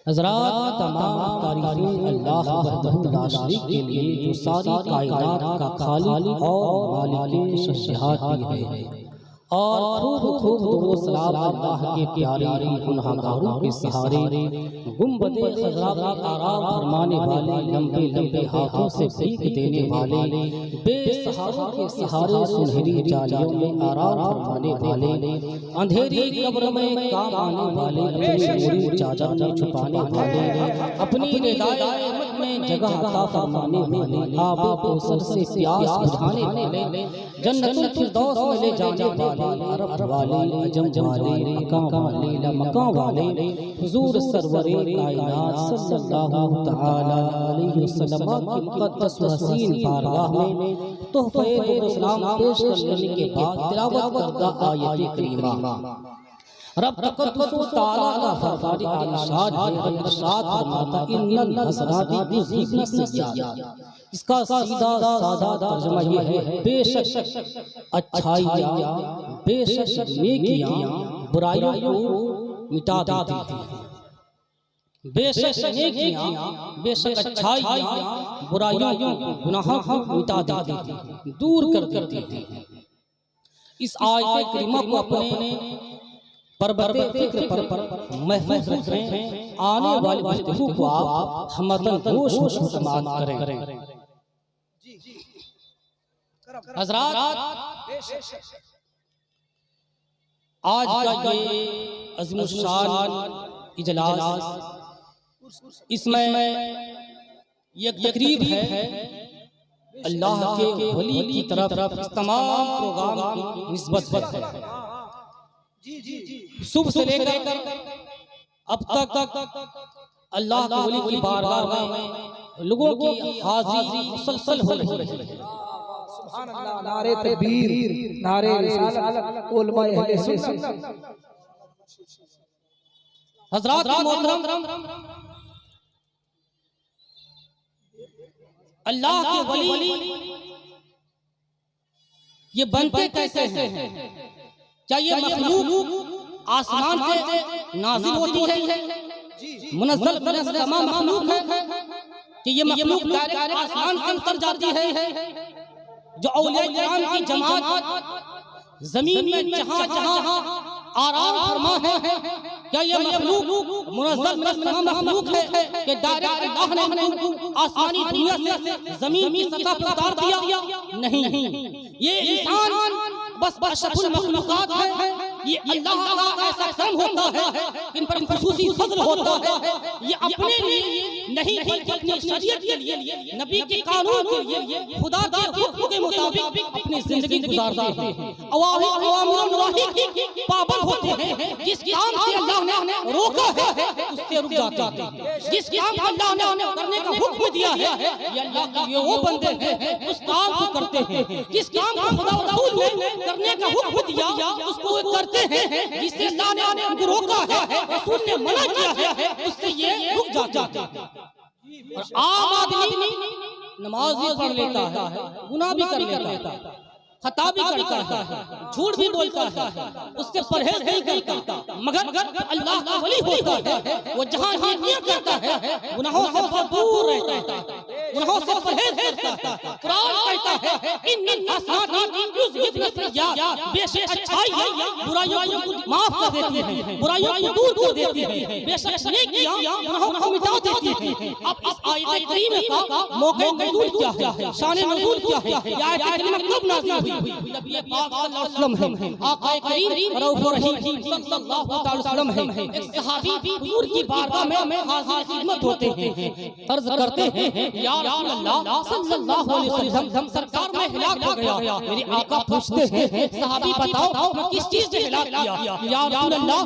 हज़रात तमाम तारीफ़ें अल्लाह वहदहु ला शरीक के लिए जो सारी कायनात का खालिक और मालिक शख्सियत भी है। और खूब खूब दुरूद सलाम अल्लाह के प्यारे गुनहगारों के सहारे गुंबदे खज़रा में आराम फरमाने वाले, लंबे लंबे हाथों से भीख देने वाले, बेसहारों के सहारे सुनहरी जालियों में आराम फरमाने वाले, अंधेरी कब्र में काम आने वाले, अपनी मुरीद चादर में छुपाने वाले, अपनी रिदायत में जगह अता फरमाने वाले, आबे कौसर से प्यास बुझाने वाले, जन्नतुल फिरदौस में ले जाने वाले, अरब वाले, अजम वाले, मक्का वाले, मक्का वाले, हुजूर सरवरे कायनात सल्लल्लाहु तआला अलैहि वसल्लम की मुक़द्दस व हसीन बारगाह में तोहफ़े दुरूद सलाम पेश करने के बाद तिलावत करदा आयत करीमा रब तक़द्दस व तआला का फरमान इरशाद है। इरशाद फरमाता इन्नल हसनाति युज़हिबन सय्यात। इसका सीधा साधा तर्जुमा ये है, बेशक अच्छाइयाँ, बेशक नेकियाँ बुराइयों को मिटा देती हैं। बेशक नेकियाँ, बेशक अच्छाइयाँ बुराइयों गुनाहों को मिटा देती हैं, दूर कर देती हैं। इस आयत करीमा को अपने परबते फिक्र पर महफूज रखें। आने वाली गुफ्तगू को आप हमतन गोश समाअत करें। हज़रात आज का ये अज़ीमुश्शान इजलास, इसमें एक तकरीब है अल्लाह के वली की तरफ इस तमाम प्रोग्राम की निस्बत है। सुबह से लेकर अब तक अल्लाह के वली की बारगाह में लोगों की हाजिरी मुसलसल हो रही है। सुभान अल्लाह, नारे तकबीर, नारे रिसालत, उलमाए अहले सुन्नत। हज़रात मोहतरम, अल्लाह के वली ये बनते कैसे हैं? क्या ये मखलूक आसमान से नाज़िल होती है, मुनज़्ज़ल मिनस समा मखलूक है कि ये मखलूक डायरेक्ट आसमान से उतर जाती है? जो औलिया किराम की जमात जमीन में जहाँ जहाँ आराम फरमा है, क्या ये मखलूक मुनज़्ज़ल मिनस समा मखलूक है कि डायरेक्ट अल्लाह ने आसमानी दुनिया से जमीन की सतह पर उतार दिया? नहीं, ये इंसान बस अशरफुल मखलूकात है। ये अल्लाह का ऐसा करम होता है, इन पर खुसूसी फज़ल होता है। ये अपने लिए नहीं बल्कि अपनी शरीयत के लिए, नबी के कानून के लिए, खुदा के हुक्म के मुताबिक अपनी जिंदगी गुजारते हैं। अवामिर नवाही की पाबंद होते हैं। जिस काम से अल्लाह ने रोका है उससे रुक जाते हैं। जिस काम को अल्लाह ने करने का हुक्म दिया है, ये अल्लाह के लिए वो बंदे हैं उस काम को करते हैं। जिस काम को खुदा रसूल ने करने का हुक्म दिया उसको करते हैं। जिससे अल्लाह ने उनको रोका है, रसूल ने मना किया है, उससे ये रुक जाते हैं। और आम आदमी नमाज भी पढ़ लेता है, गुनाह भी कर लेता है, खता भी करता है, झूठ भी बोलता है, उससे परहेज नहीं करता, मगर अल्लाह का वली होता है वो जहाँ नेकियां करता है गुनाहों से बहुत दूर रहता है, गुनाहों से परहेज करता है। कुरान कहता है इन्नल हसनाति युज़हिबन सय्यात, बेशक अच्छाइयाँ बुराइयों को माफ कर देती हैं, बुराइयों को दूर कर देती हैं, बेशक नेकियां गुनाहों को मिटा देती हैं। अब इस आयत करीम का मौके नज़ूल क्या है, शान नज़ूल क्या है, ये आयत करीम कब नाज़िल हुई? नबी पाक सल्लल्लाहु अलैहि वसल्लम है, आका करीम रऊफ रहीम सल्लल्लाहु अलैहि वसल्लम है। एक सहाबी हुजूर की बारगाह में हाजिर खिदमत होते हैं, अर्ज करते हैं या रसूल अल्लाह सल्लल्लाहु अलैहि वसल्लम, सरकार में हिलाक हो गया। मेरे आका पूछते हैं सहाबी बताओ मैं किस चीज से हिलाक किया? या रसूल अल्लाह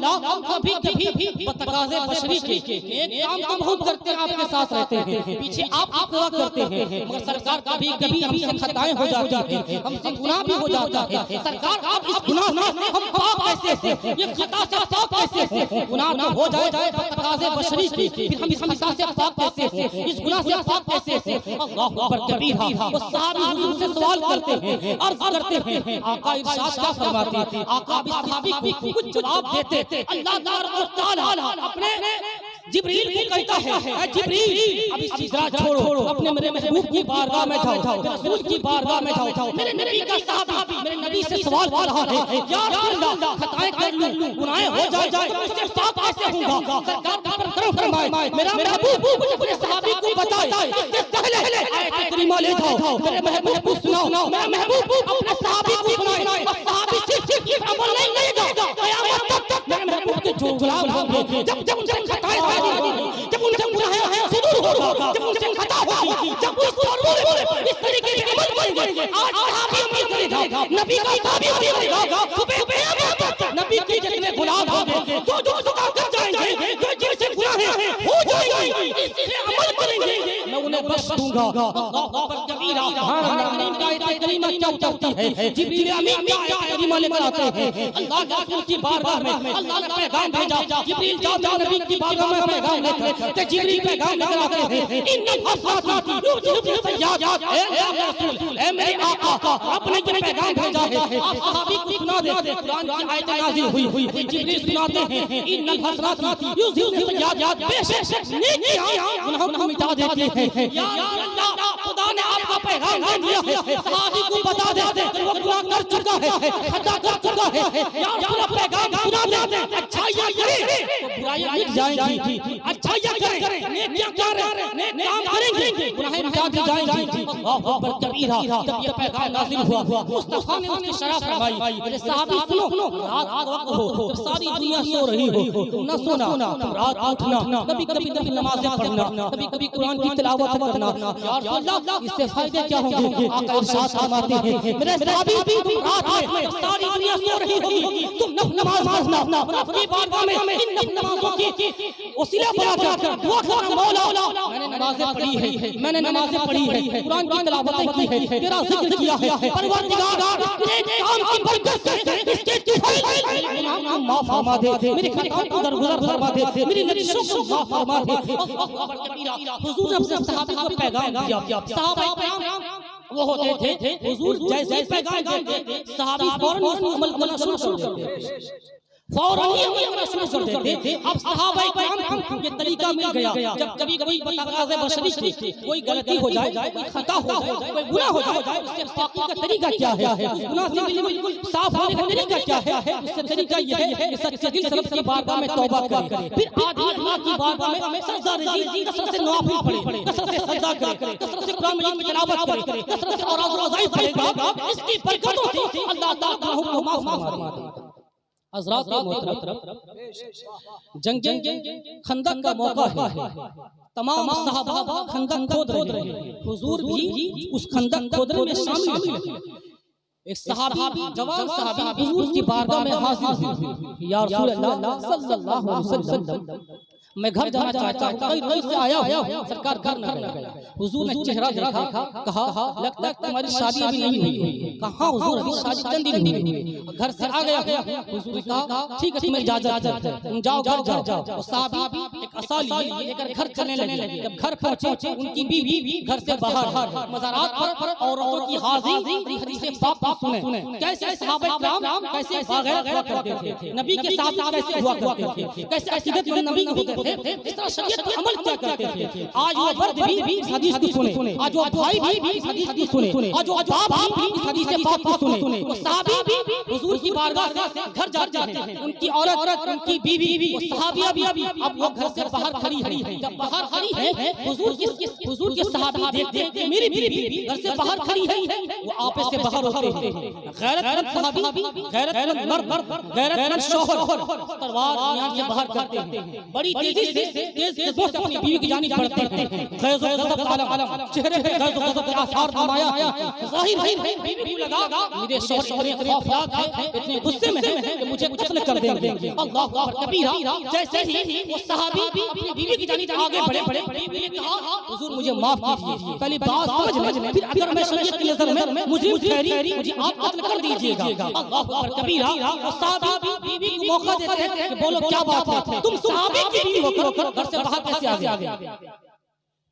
कभी कभी बतकाज़े बशरी के एक काम तो बहुत करते हैं, आपके साथ रहते हैं, पीछे आप दुआ करते हैं, मगर सरकार कभी कभी हमसे खताएं हो जाती हैं, हमसे गुनाह भी हो जाता है। सरकार आप इस गुनाह से हम पाक कैसे हैं? ये खता से पाक कैसे हैं? गुनाह तो हो जाए बतकाज़े बशरी की, फिर हम इस खता से पाक कैसे हैं? इस गुनाह से पाक कैसे हैं? अल्लाहु अकबर कबीरा। वो सहाबी हुजूर से सवाल करते हैं, अर्ज करते हैं, आका इरशाद क्या फरमाते हैं? आका भी सहाबी को कुछ जवाब देते, अल्लाह ताला अपने जिब्रील को कहता है, ऐ जिब्रील अब इस सिदरा छोड़ो, अपने मेरे महबूब की बारगाह में जाओ, रसूल की बारगाह में जाओ। मेरे नबी का सहाबी मेरे नबी से सवाल कर रहा है, या रसूल अल्लाह, खताएं कर लूं, गुनाहें हो जाए तो इससे पाक कैसे होऊंगा? सरकार पर करम फरमाए, मेरा महबूब मुझे अपने सहाबी को बताए, इससे पहले आयत करीमा ले जाओ, मेरे महबूब को सुनाओ, मेरा महबूब अपने सहाबी को सुनाए, और सहाबी सिर्फ अमल नहीं करेगा, क़यामत तक मेरे महबूब के जो गुलाम होंगे, जब उनसे खताएं जब उनसे गुनाहें सुदूर होगा, जब उनसे खता होगी, जब वो इस तरीके से अमल करेंगे। आज सहाबी अमल करेगा, नबी का सहाबी अमल करेगा, सुबह क़यामत नबी के जितने गुलाम होंगे, जो खुदा कर जाएंगे, जो जिनसे गुनाहें हो जाएंगे, इससे अमल करेंगे, मैं उन्हें बख्श दूंगा। अल्लाह पर कबीरा करीम का आयत करीमा क्या उतरती है, जिब्रील अमीन का आयत करीमा लेकर आते हैं अल्लाह के रसूल की बारगाह में। अल्लाह ने पैगाम भेजा, जिब्रील जाओ नबी की बारगाह में पैगाम लेकर, तो जिब्रील पैगाम लेकर आते हैं, इन हसराती युजिब सय्याद, ए रसूल, ए मेरे आका, आपने ये पैगाम भेजा है, आप सहाबी को सुना दे। कुरान की आयत नाज़िल हुई, जिब्रील सुनाते हैं, इन हसराती युजिब सय्याद, बेशक नेकियां गुनाहों को मिटा देती है। या अल्लाह, खुदा ने आपका पैगाम दे दिया है, सहाबी को बता दे कि वो गुनाह कर चुका है, खता कर चुका है। या रसूल पैगाम सुना दे, अच्छाइयां करे तो बुराइयां मिट जाएंगी, अच्छाइयां करे, नेकियां करे, नेक काम करेंगे, गुनाहें मिटा दी जाएंगी। अल्लाह अकबर कबीरा। जब ये पैगाम नाज़िल हुआ, मुस्तफा ने उसकी शरह फरमाई, मेरे सहाबी सुनो, रात का वक्त हो, जब सारी दुनिया सो रही हो, तुम न सोना, रात उठना, कभी-कभी नमाज़ें पढ़ना, कभी-कभी कुरान की तिलावत करना। या रसूल अल्लाह, इससे फायदे क्या होंगे? आका इरशाद फरमाते हैं, मेरे सहाबी रात में जब सारी दुनिया सो रही होगी, तुम नमाज पढ़ना, अपनी बारगाह में इन नमाजों की वसीला बनाकर दुआ करना, मौला मैंने नमाजें पढ़ी है, मैंने नमाजें पढ़ी है, कुरान की तिलावतें की है, तेरा जिक्र किया है, परवरदिगार इसके काम की बरकत से इसके गुनाहों को माफ फरमा दे, मेरे खताओं को दरगुजर फरमा दे, मेरी लग़ज़शों को माफ फरमा दे। अल्लाह अकबर कबीरा। हुजूर ने अपने सहाबा को पैगाम दिया, सहाबा किराम वो होते थे, हुजूर जैसे ही पैगाम देते, सहाबी फौरन उस पर अमल करना शुरू कर देते, फौरन ही अमल करना शुरू कर देते थे। अब सहाबा किराम को ये तरीका मिल गया, जब कभी कोई तकाज़े बशरी थी, कोई गलती हो जाए, कोई खता हो जाए, कोई गुनाह हो जाए, उससे पाकी का तरीका क्या है, उस गुनाह से बिल्कुल साफ होने का तरीका क्या है? उससे तरीका ये है कि सच्चे दिल से रब की बारगाह में तौबा करे, फिर आदमी अल्लाह की बारगाह में सजदा रज़ी, कसरत से नवाफिल पढ़े, कसरत से सजदा करे, कसरत से कुरान मजीद में तिलावत करे, कसरत से औराद रोज़ाई पढ़ेगा, इसकी बरकतों से अल्लाह ताला गुनाहों को माफ फरमा देगा। हज़रात मोहतरम, जंग खंदक का मौका है, तमाम सहाबा खंदक खोद रहे हैं, हुजूर भी उस खंदक खोदने में शामिल हैं। एक सहाबी, जवान सहाबी हुजूर की बारगाह में हाजिर हुए, या रसूल अल्लाह सल्लल्लाहु अलैहि वसल्लम, मैं घर जाना चाहता हूँ, कई रोज से आया हूँ, सरकार घर न गया। हुजूर ने चेहरा देखा, कहा लगता है तुम्हारी शादी अभी नहीं हुई। कहा हुजूर अभी शादी चंद दिन नहीं हुई, घर से आ गया। हुजूर ने कहा ठीक है तुम्हें इजाजत है, तुम जाओ घर जाओ। तो सहाबी एक असा लिए लेकर घर चलने लगे। जब घर पहुंचे उनकी बीवी घर से बाहर मज़ारात पर औरतों की हाजिरी हदीसे पाक सुने, कैसे सहाबा किराम कैसे बागैर करते थे, नबी के साथ कैसे हुआ करते थे, कैसे अकीदतमंद नबी होते थे, इस तरह शरीयत पर अमल क्या करते थे। आज वो मर्द भी इस हदीस को सुने, आज वो भाई भी इस हदीस को सुने, आज वो बाप भी इस हदीस से पाक को सुने। वो सहाबी भी हुजूर की बारगाह से घर जाते हैं, उनकी औरत उनकी बीवी, वो सहाबिया भी अब वो घर से बाहर खड़ी है। जब बाहर खड़ी है, हुजूर के सहाबी देखते हैं कि मेरी बीवी घर से बाहर खड़ी है, वो आपस से बाहर होते हैं। गैरतमंद सहाबी, गैरतमंद मर्द, गैरतमंद शौहर तलवार यहाँ से बाहर करते हैं, बड़ी तेजी से तेज अपनी बीवी की जानिब बढ़ते हैं। गैज़ व गज़ब का आलम, चेहरे पे गैज़ व गज़ब का आसार नमाया, ज़ाहिर है बीवी को लगा मेरे शौहर इतने खौफनाक है, इतने गुस्से में है कि मुझे कत्ल कर देंगे। अल्लाह अकबर कबीरा। जैसे ही वो सहाबी अपनी बीवी की जानिब आगे बढ़े, बीवी ने कहा हुजूर मुझे माफ कीजिए, पहले बात समझ लें, फिर अगर मैं शरीयत की नज़र में मुझे ठहरी, मुझे आप कत्ल कर दीजिएगा। अल्लाह अकबर कबीरा। वो सहाबी बीवी को मौका देते हैं कि बोलो क्या बात है, तुम सहाबी की बीवी होकर घर से बाहर कैसे आ गए?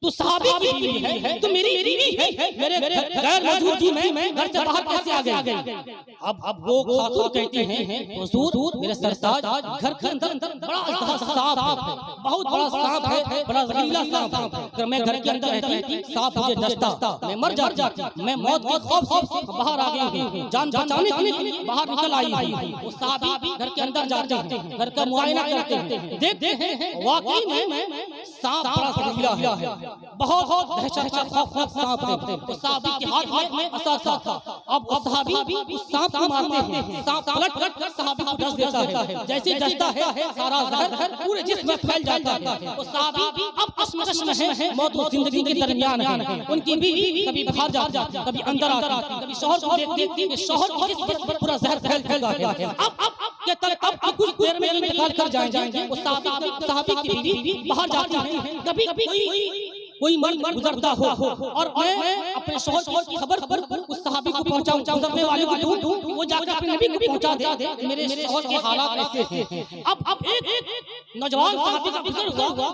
तू सहाबी की बीवी है, तू मेरी बीवी है, मेरे गैर मौजूदगी में घर से बाहर कैसे आ गई? अब वो खातून कहती हैं हुजूर मेरे सरताज घर के अंदर बड़ा सांप है, बहुत बड़ा सांप है, बड़ा जहरीला सांप है। अगर मैं घर के अंदर रहती, सांप मुझे डसता, मैं मर जाती। मैं मौत के खौफ से बाहर आ गई हूँ, जान बचाने के लिए बाहर निकल आई हूँ। वो सहाबी घर के अंदर जाते हैं, घर का मुआयना करते हैं, देखते हैं वाकई में सांप बड़ा जहरीला है, बहुत दहशत का खौफनाक सांप है। उस सहाबी के हाथ में असा था। अब उस सहाबी उस सांप को मारते हैं, सांप पलट कर सहाबी को डस देता है। जैसे डसता है सारा जहर पूरे जिस्म में फैल जाता है। वो सहाबी अब कश्मकश में है, मौत और जिंदगी के दरमियान है। उनकी बीवी कभी बाहर जाती, कभी अंदर आती, कभी शौहर को देखती, शौहर के जिस्म पर पूरा जहर फैल जाता है। अब कुछ देर में इंतकाल कर जाएंगे। वो सहाबी की बीवी बाहर जाती है, कभी कोई मर्द गुजरता हो और मैं अपने शौहर की खबर उस सहाबी को पहुंचाऊं, गुजरने वाले को दूं, वो जाकर अपने नबी को पहुंचा दे मेरे शौहर के हालात ऐसे हैं। अब एक नौजवान सहाबी का जिक्र हुआ।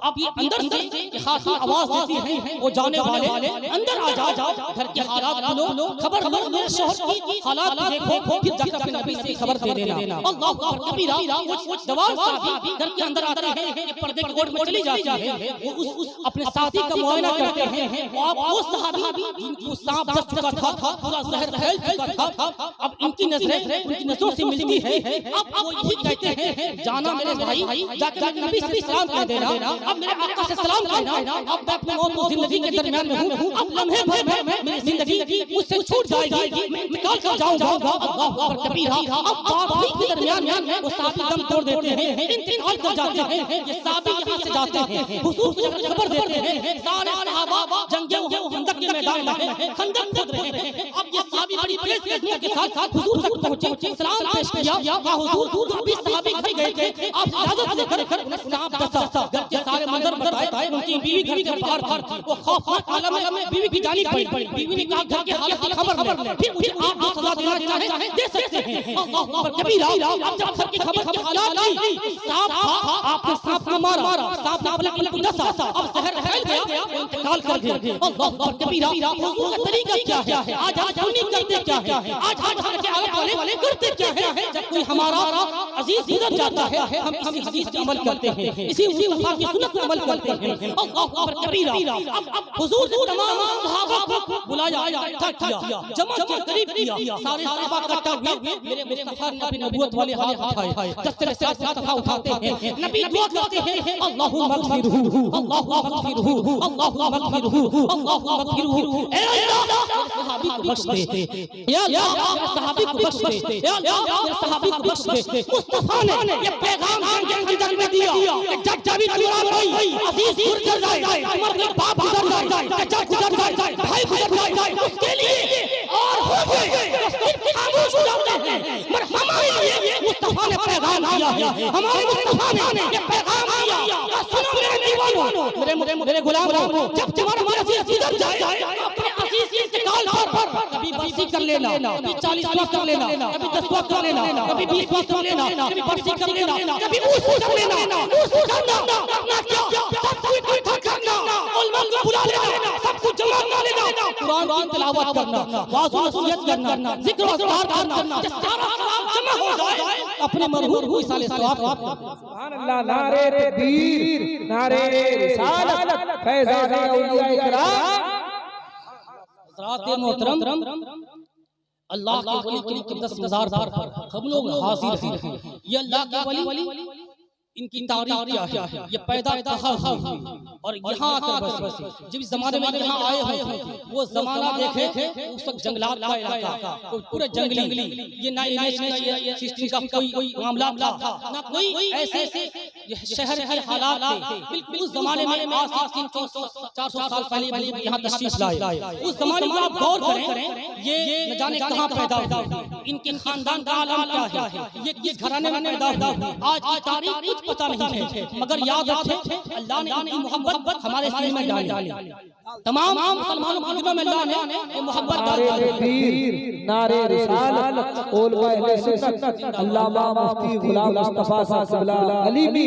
अब ये अंदर से एक खातून आवाज देती है, वो जाने वाले अंदर आ जाओ, घर के हालात लो, खबर लो, मेरे शौहर की हालात देखो, फिर जाकर अपने नबी से खबर दे देना। अल्लाह अकबर कबीरा। वो जवान सहाबी घर के अंदर आते हैं, ये पर्दे की ओर में चली जाती है, वो उस अपने साथी का मुआयना करते हैं। वो सहाबी जिनको सांप डस चुका था, पूरा जहर फैल चुका था, अब इनकी नजरों से मिलती है। अब वो यही कहते हैं, जाना मेरे भाई, जाकर नबी से सलाम कह देना, अब मेरे आका से सलाम कहना। अब मैं अपनी मौत और जिंदगी के दरमियान में हूं, अब लम्हे भर में मेरी जिंदगी मुझसे छूट जाएगी, मैं निकाल कर जाऊंगा। अल्लाह अकबर कबीरा। अब बात के दरमियान में वो सहाबी दम तोड़ देते हैं, इंतकाल कर जाते हैं। ये सहाबी यहां से जाते हैं, हुजूर को जब खबर देते हैं, सारे सहाबा जंगे खंदक के मैदान में हैं, खंदक खोद रहे हैं। अब ये सहाबी बड़ी तेज के साथ हुजूर तक पहुंचे, सलाम पेश किया, या हुजूर अभी सहाबी घर गए थे, आप इजाजत लेकर उन्हें सांप डसा। घर के सारे मंजर बताए, उनकी बीवी घर के बाहर थी, वो खौफनाक आलम में बीवी की जानी पड़ी। बीवी ने कहा घर के हालत की खबर ले, फिर मुझे आप जो सजा देना चाहे दे सकते हैं। अल्लाह अकबर कबीरा। अब जब घर की खबर की हालात आई, सांप था, आपने सांप को मारा, सांप ने अपने डसा, अब जहर फैल गया, इंतकाल कर गए। अल्लाह अकबर कबीरा। हुजूर का तरीका क्या है? आज हम सुन्नी करते क्या है? आज हम के आले वाले करते क्या है? जब कोई हमारा अजीज गुजर जाता है, हम इसी हदीस पे अमल करते हैं, इसी मुस्तफा की सुन्नत पे अमल करते हैं। अल्लाह अकबर कबीरा। अब हुजूर ने तमाम सहाबा को बुलाया, इकट्ठा किया, जमा के करीब किया, सारे सहाबा इकट्ठा हुए। मेरे मुस्तफा ने अपनी नबूवत वाले हाथ उठाए, दस्तरे से मुस्तफा उठाते हैं, नबी दुआ करते हैं, अल्लाहुम्मा मगफिरहू, अल्लाहुम्मा मगफिरहू, अल्लाहुम्मा मगफिरहू, अल्लाहुम्मा मगफिरहू। ए अल्लाह सहाबी को बख्श दे, या अल्लाह सहाबी को बख्श दे, या अल्लाह सहाबी को बख्श दे। मुस्तफा ने ये पैगाम अंदर में दिया कि जब भी तुम्हारा कोई अजीज गुजर जाए, तुम्हारा बाप गुजर जाए, चाचा गुजर जाए, भाई गुजर जाए, उसके लिए और हो गए सिर्फ खामोश हो जाते हैं, मगर हमारे लिए मुस्तफा ने पैगाम दिया, हमारे मुस्तफा ने ये पैगाम दिया। सुनो मेरे दीवानों, मेरे गुलामों, जब तुम्हारा अजीज गुजर जाए, अपने अजीज के इंतकाल पर कभी बरसी कर लेना, कभी 40 वक्त कर लेना, कभी 10 वक्त कर लेना, कभी 20 वक्त कर लेना, कभी बरसी कर लेना, कभी उस कर लेना, उस करना, अपना क्या सब कुछ इकट्ठा करना, उलमा को बुला लेना, सब कुछ जमा कर लेना, कुरान की तिलावत करना, वाज़ नसीहत करना, जिक्र व अज़कार करना, ये सारा सवाब जमा हो जाए, अपने मरहूम को इसाले सवाब। सुभान अल्लाह। नारे तकबीर, नारे रिसालत, फैज़ान औलिया इकराम। हज़रात मोहतरम, अल्लाह के वली के मुक़द्दस मज़ार पर हम लोग हाजिर हैं। ये अल्लाह के वली, इनकी तारीख क्या है? ये पैदा कहाँ हुई और यहाँ आकर बसे? जिस जमाने में यहाँ आए हुए थे, वो जमाना देखे, उस वक्त जंगलात का इलाका, पूरे जंगली, ये ना सिस्टम का कोई मामला था, ना कोई ऐसे शहर के हालात थे। बिल्कुल उस जमाने में आज से 300-400 साल पहले यहाँ तशरीफ लाए। उस जमाने में आप गौर करें, ये न जाने कहाँ पैदा हुए, इनके खानदान का आलम क्या है, ये किस घराने में पैदा हुए, आज की तारीख कुछ पता नहीं है, मगर याद रखें अल्लाह ने इनकी मोहब्बत हमारे सीने में डाली। तमाम मुसलमानों के दिलों में अल्लाह ने ये मोहब्बत डाली। नारे रिसालत, उलमा अहले सुन्नत, अल्लामा मुफ्ती गुलाम मुस्तफा साहब अलीमी।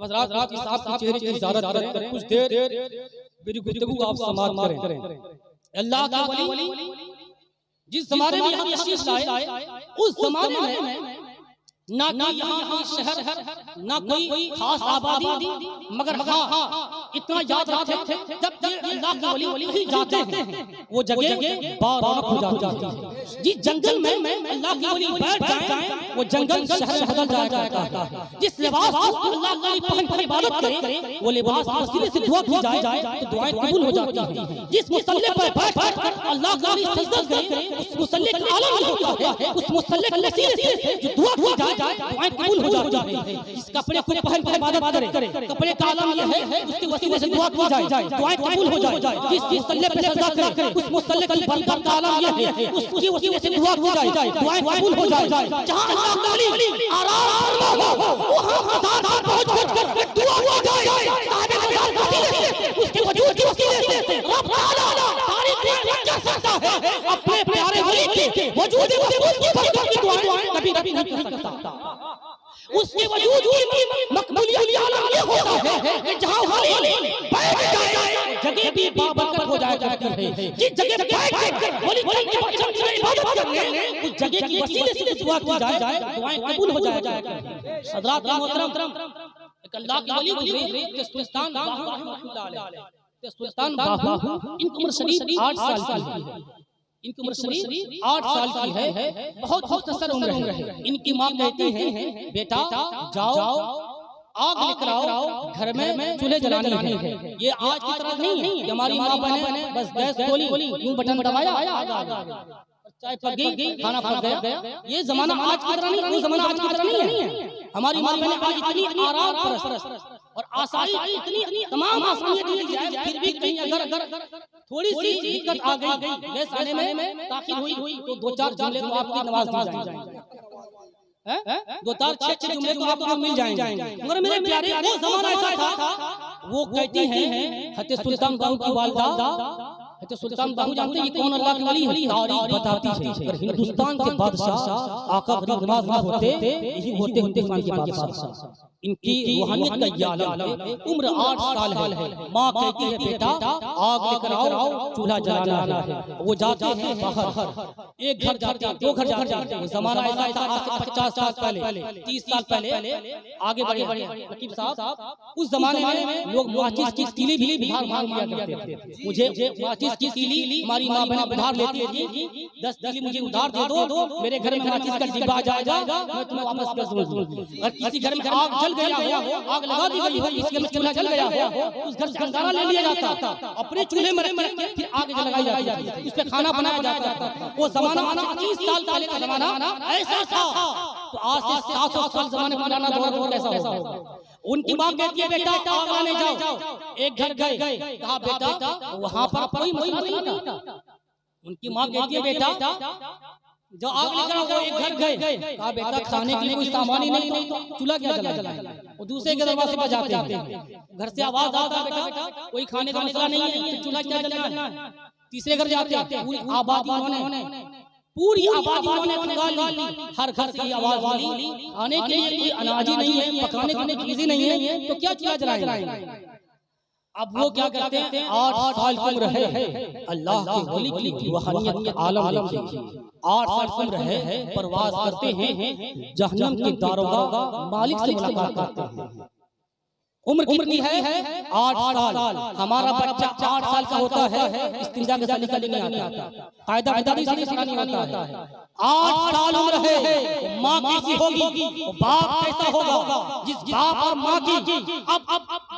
हज़रात मुफ्ती साहब के चेहरे की ज़ियारत करें, कुछ देर मेरी गुफ्तगू आप समाप्त करें। अल्लाह का वली जिस ज़माने में यहाँ तशरीफ़ लाए, उस ज़माने में ना कोई यहाँ कोई शहर, ना कोई खास आबादी, मगर हाँ इतना याद रखें, जब ये अल्लाह के वली कहीं जाते हैं वो जगह बारौनक हो जाती है। जिस जंगल में अल्लाह के वली बैठ जाएं, वो जंगल शहर बदल जाया करता है। जिस लिबास को अल्लाह के वली पहन कर इबादत करे, वो लिबास वसीले से दुआ की जाए तो दुआएं कबूल हो जाती हैं। जिस मुसल्ले पर बैठ कर अल्लाह का वली सजदा करे, उस मुसल्ले का आलम होता है, उस मुसल्ले के वसीले से जो दुआ की जाए दुआएं कबूल हो जाती हैं। इस कपड़े को पहन कर इबादत करे, कपड़े का आलम यह है उसके वसीले से दुआ की जाए दुआएं कबूल हो जाए। जिस मुसल्ले पे सजदा करे, उस मुसल्ले की बरकत का आलम यह है उसके वसीले से दुआ की जाए दुआएं कबूल हो जाए। जहां अल्लाह का वली आराम फरमा हो, वहां मज़ार पर पहुंच कर दुआ की जाए साहिब मज़ार के वसीले से, उसके वजूद के वसीले से रब ताला सारी दुआएं कर सकता है। अपने प्यारे वली के वजूद की बरकत की दुआएं कभी नहीं कर सकता। उसके वजूद की मकबूलियत आलम ये होता है कि जहां वली बैठ जाए जगह भी बाबरकत हो जाया करती है। जिस जगह बैठ कर वली की बचन की इबादत करने, उस जगह की वसीले से दुआ की जाए दुआएं कबूल हो जाया करती हैं। हज़रात मोहतरम, एक अल्लाह के वली गुजरे कि सुल्तान बाहू रहमतुल्लाह अलैह, कि सुल्तान बाहू इनकी उम्र शरीफ 8 साल की है। इनकी उम्र शरीफ 8 साल की है, बहुत मुख्तसर उम्र है। इनकी माँ कहती हैं बेटा जाओ आग लेकर आओ, घर में चूल्हे जलानी है। ये आज की तरह नहीं है, हमारी माँ बहने बस गैस खोली, यूं बटन दबाया, चाय पक गई, खाना पक गया। ये जमाना आज की तरह नहीं, वो जमाना आज की तरह नहीं है। हमारी माँ बहने आज इतनी आराम परस्त और आसानी, इतनी तमाम आसानियां दी जाए, फिर भी कहीं अगर थोड़ी सी दिक्कत आ गई, गैस आने में ताखिर हुई तो 2-4 जुमले तो आपकी नमाज मिल जाएंगे, 2-4 जुमले तो आपको मिल जाएंगे। मगर मेरे प्यारे वो जमाना ऐसा था, वो कहती हैं हते सुल्तान बाहू की वालिदा, तो सुल्तान बाहू जानते हैं ये कौन अल्लाह के वली है, तारीख बताती है। अगर हिंदुस्तान के बादशाह आका गरीब नवाज ना होते, यही होते हिंदुस्तान के बादशाह। इनकी रूहानियत का ये आलम है। उम्र 8 साल है। माँ कहती है बेटा आग लेकर आओ, चूल्हा जलाना है। वो जाते हैं बाहर, एक घर जाते हैं, 2 घर जाते हैं। वो जमाना ऐसा था आज से 50 साल पहले, 30 साल पहले आगे बढ़े नकीब साहब, उस जमाने में लोग माचिस की तीली भी उधार मांग लिया करते थे। मुझे माचिस की तीली हमारी माँ बहन उधार लेती थी, 10 तीली मुझे उधार दे दो, मेरे घर में माचिस का डिब्बा आ जाएगा, मैं तुम्हें वापस कर दूंगी। और किसी घर में आग जल गया हो, आग लगा दी गई हो, इसके में चूल्हा जल गया हो, उस घर से अंगारा ले लिया जाता, अपने चूल्हे में रख के फिर आग लगाई जाती थी, उस पे खाना बनाया जाता था। वो जमाना 30 साल पहले का जमाना ऐसा था। तो आज से 700 साल जमाने पुराना दौर कैसा होगा। उनकी माँ कहती है बेटा आग लाने जाओ, एक घर गए, कहा बेटा वहां पर कोई मसला नहीं था। उनकी माँ कहती है बेटा जो आग लेकर आओ, एक घर गए, कहा बेटा खाने के लिए कोई सामान ही नहीं तो चूल्हा क्या जलाएं। वो दूसरे के दरवाजे पर जाते हैं, घर से आवाज आता है बेटा कोई खाने का मसला नहीं है तो चूल्हा क्या जलाना है। तीसरे घर जाते हैं, पूरी आबादी उन्होंने पुकार ली, हर घर से आवाज वाली खाने के लिए कोई अनाज ही नहीं है, पकाने के लिए चीजें नहीं है, तो क्या चूल्हा जलाएंगे। अब वो क्या करते हैं, 8 साल की उम्र है, अल्लाह के वली की रूहानियत का आलम देखिए। 8 साल की उम्र है, परवाज करते हैं, जहन्नम के दारोगा मालिक से मुलाकात करते हैं। उम्र कितनी है? 8 साल। हमारा बच्चा 8 साल का होता है, इस्तिंजा का सलीका नहीं आता, कायदा बेदारी से नहीं होता है। 8 साल उम्र है, माँ कैसी होगी, बाप कैसा होगा। जिस बाप और माँ की अब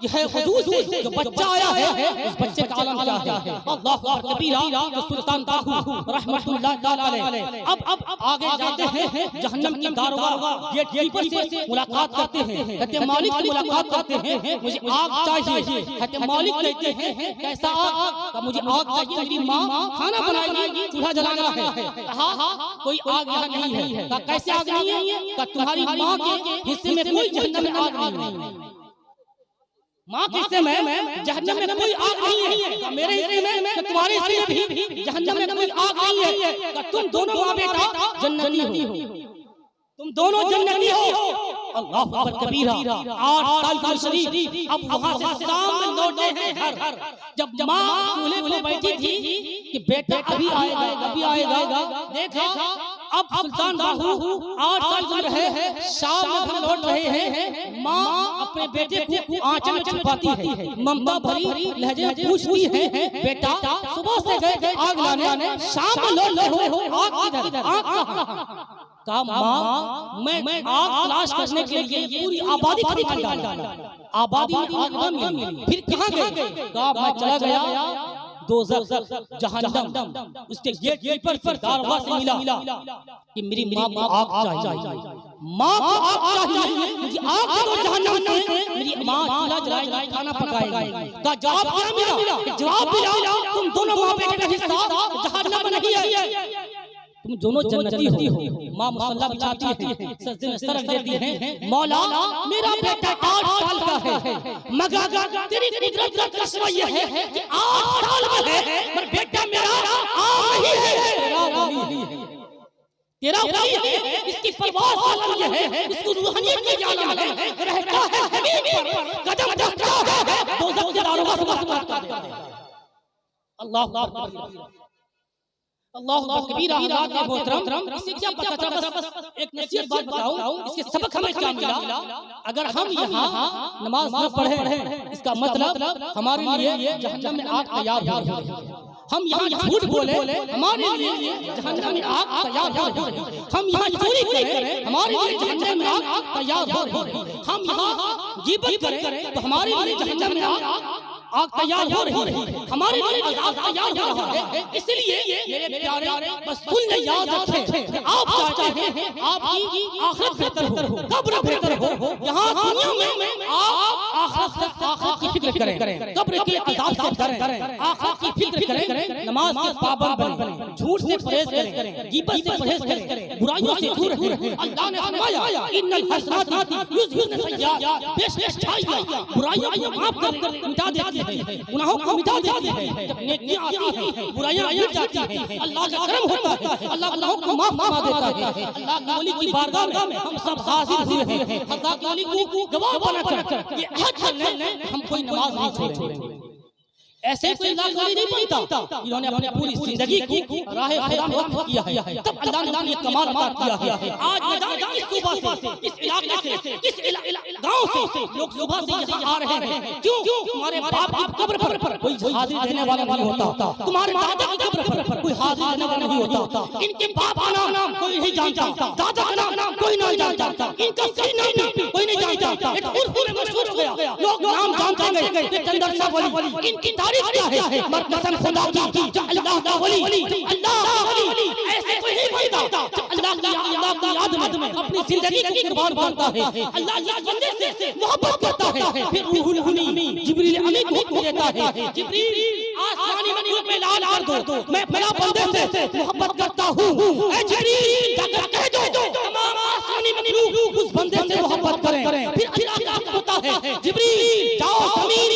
यह वजूद से जो बच्चा आया है, उस बच्चे का आलम क्या है। अल्लाह अकबर कबीरा। जो सुल्तान बाहू रहमतुल्लाह ताला अलैह अब आगे जाते हैं, जहन्नम की दारोगा गेट कीपर से मुलाकात करते हैं, कहते मालिक से मुलाकात करते हैं, मुझे आग चाहिए। कहते मालिक कहते हैं कैसा आग, का मुझे आग चाहिए, मेरी माँ खाना बनाएगी, चूल्हा जलाना है। कहा कोई आग यहाँ नहीं है। कहा कैसे आग नहीं है, का तुम्हारी माँ के हिस्से में कोई जहन्नम में आग नहीं है। माँ के हिस्से में जहन्नम में कोई आग नहीं है, मेरे हिस्से में तुम्हारे हिस्से में भी जहन्नम में कोई आग नहीं है। तुम दोनों माँ बेटा जन्नती हो। तुम दोनों जन्नती हो। अल्लाह अकबर कबीरा। 8 साल की शरीफ अब वहां से शाम में लौटे हैं घर। जब माँ चूल्हे पे बैठी थी कि बेटा अभी आएगा, देखा अब सुल्तान बाहू 8 साल की है, शाम में घर लौट रहे हैं। माँ अपने बेटे को आंचल में छुपाती है, ममता भरी लहजे में पूछती है, बेटा सुबह से गए आग लाने, शाम में लौट रहे हो, आग किधर? आग कहाँ? कहा माँ मैं आग तलाश करने के लिए पूरी आबादी खड़ी कर डाला, आबादी में आग न मिली, फिर कहाँ गए? कहा मैं चला गया दोज़ख जहन्नम, उसके गेट पर दरवाजा से मिला कि मेरी माँ को आग चाहिए, माँ को आग चाहिए, मुझे आग दो जहन्नम से, मेरी माँ चूल्हा जलाएगी, खाना पकाएगी। का जवाब क्या मिला? जवाब मिला तुम दोनों माँ बेटे का हिस्सा जहन्नम में नहीं है, तुम दोनों जन्नती हो। माँ मुसल्ला बिछाती है, सजदे में सर रख देती है, मौला मेरा बेटा 8 साल का है, मगर तेरी कुदरत का करिश्मा ये है कि 8 साल में है, पर बेटा मेरा आम नहीं है, तेरा वली है, इसकी परवाह आलम ये है, इसको रूहानियत की आलम है, रहता है जमीन पर, कदम रखता है दोज़ख के दारोगा से बात करता है। अल्लाह अकबर, अल्लाह कबीरा। मोहतरम इससे क्या पता चला? बस एक नसीहत बात बताऊं, इसके सबक हमें क्या मिला? अगर हम यहाँ नमाज न पढ़े, इसका मतलब हमारे लिए जहन्नम में आग तैयार हो रही है। हम यहाँ झूठ बोले, हमारे लिए जहन्नम में आग तैयार हो रही है। हम यहाँ चोरी करें, हमारे लिए जहन्नम में आग तैयार हो रही है। हम यहाँ गिबत करें तो हमारे लिए जहन्नम में आग तैयार हो रही है, हमारे लिए अज़ाब तैयार हो रहा है। इसलिए मेरे प्यारे बस सुन याद रखें, आप चाहते हैं आपकी आखिरत बेहतर हो, कब्र बेहतर हो, यहाँ दुनिया में आप आखिरत की फिक्र करें, कब्र के अज़ाब से डरें, आखिरत की फिक्र करें, नमाज के पाबंद बनें, झूठ से परहेज करें, गिबत से परहेज करें, बुराइयों से दूर रहें। अल्लाह ने फरमाया इन्नल हसनाति युज़हिबन सय्यात, बेशक अच्छाइयां बुराइयों को माफ कर मिटा देती है, गुनाहों को मिटा देती है। जब नेकियां आती हैं बुराइयां मिट जाती हैं, अल्लाह का करम होता है, अल्लाह गुनाहों को माफ फरमा देता है। अल्लाह के वली की बारगाह में हम सब हाजिर हुए हैं, अल्लाह के वली को गवाह बनाकर ये हज करने हम कोई नमाज नहीं छोड़ेंगे। ऐसे कोई अल्लाह का वली नहीं बनता, इन्होंने अपनी पूरी जिंदगी को राह खुदा में वक्फ किया है, तब अल्लाह ने ये कमाल अता किया है। आज मैदान किस सूबा से, किस इलाके से, किस गांव से लोग सुबह से यहाँ आ रहे हैं, क्यों? तुम्हारे बाप की कब्र पर कोई हाजिर देने वाला नहीं होता, तुम्हारे दादा की कब्र पर कोई हाजिर देने वाला नहीं होता, इनके बाप का नाम कोई नहीं जानता, दादा का नाम कोई नहीं जानता, इनका सही नाम कोई नहीं जानता, एक उर्फ में मशहूर हो गया, लोग नाम जानते गए कि चंदर शाह वली, इनकी क्या है? मर कसम खुदा की जो अल्लाह का वली, अल्लाह का वली ऐसे कोई नहीं बनता जो अल्लाह की याद में अपनी जिंदगी को कुर्बान करता है, अल्लाह के बंदे से मोहब्बत करता है, फिर रूहुल अमीन जिब्रील अमीन को हुक्म देता है, जिब्रील आसमानी मखलूक में ऐलान कर दो मैं फला बंदे से मोहब्बत करता हूं, ए जिब्रील जाकर कह दो तमाम आसमानी मखलूक उस बंदे से मोहब्बत करें। फिर अल्लाह का होता है जिब्रील जाओ जमीन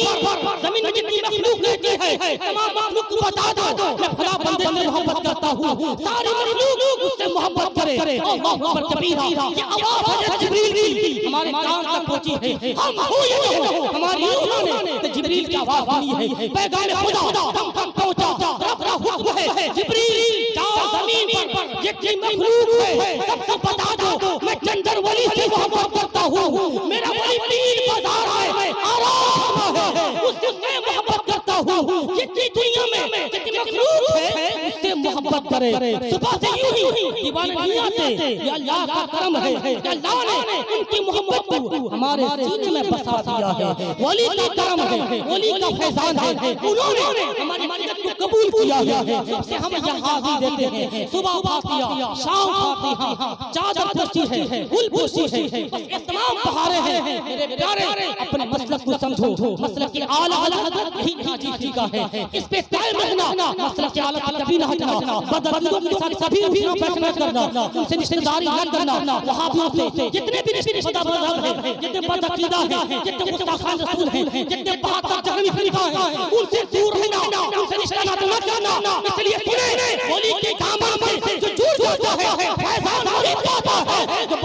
में जितनी मखलूक रहती है तमाम मखलूक को बता दो मैं फला बंदे से मोहब्बत करता हूं, सारी मखलूक उससे मोहब्बत करे। अल्लाह अकबर कबीरा। ये आवाज है जिब्रील की हमारे कान तक पहुंची है, हम हो या न हो हमारी रूह ने तो जिब्रील की आवाज सुनी है, पैगाम खुदा हम तक पहुंचा, रब का हुक्म है जिब्रील जाओ जमीन पर जितनी मखलूक है सबको बता दो मैं चंदर वली से मोहब्बत करता हूं, मेरा वली पीर बाजार है आराम है उससे मैं मोहब्बत करता हूं, जितनी दुनिया में जितनी मखलूक है उससे मोहब्बत करे। सुबह से यूं ही दीवाने नहीं आते, ये अल्लाह का करम है, अल्लाह ने उनकी मोहब्बत को हमारे सीने में बसा दिया है, वली का करम है, वली का फैजान है, उन्होंने हमारी मदद को कबूल किया है। सबसे हम यहाँ हाजिर देते हैं, सुबह फातिहा शाम फातिहा चादर पोशी है, गुल पोशी है, बस ये तमाम बहारें हैं। मेरे प्यारे अपने मसलक को समझो, मसलक की आला हज़रत यही हाजी का है, इस पे कायम रहना, मसलक की आला कभी न हटना, बदअकीदों के साथ कभी उठना बैठना करना, उनसे रिश्तेदारी न करना, वहाबियों से जितने भी मज़हब है, जितने बदअकीदा है, जितने गुस्ताखान रसूल हैं, जितने बहादुर जहमी खलीफा हैं, उनसे दूर रहना, उनसे रिश्ता न करना। इसलिए सुने वली के दामन से जो जुड़ जाता है फैजान वली पाता है, जो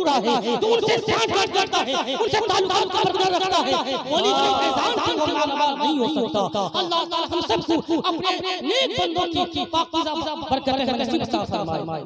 ढूंढता है, जो उनसे सांठगांठ करता है, उनसे ताल्लुकात बरकरार रखता है, वली के फैजान से वो मालामाल नहीं हो सकता। अल्लाह ताला हम सबको अपने नेक बंदों की पाकीज़ा बरकतें नसीब फरमाए।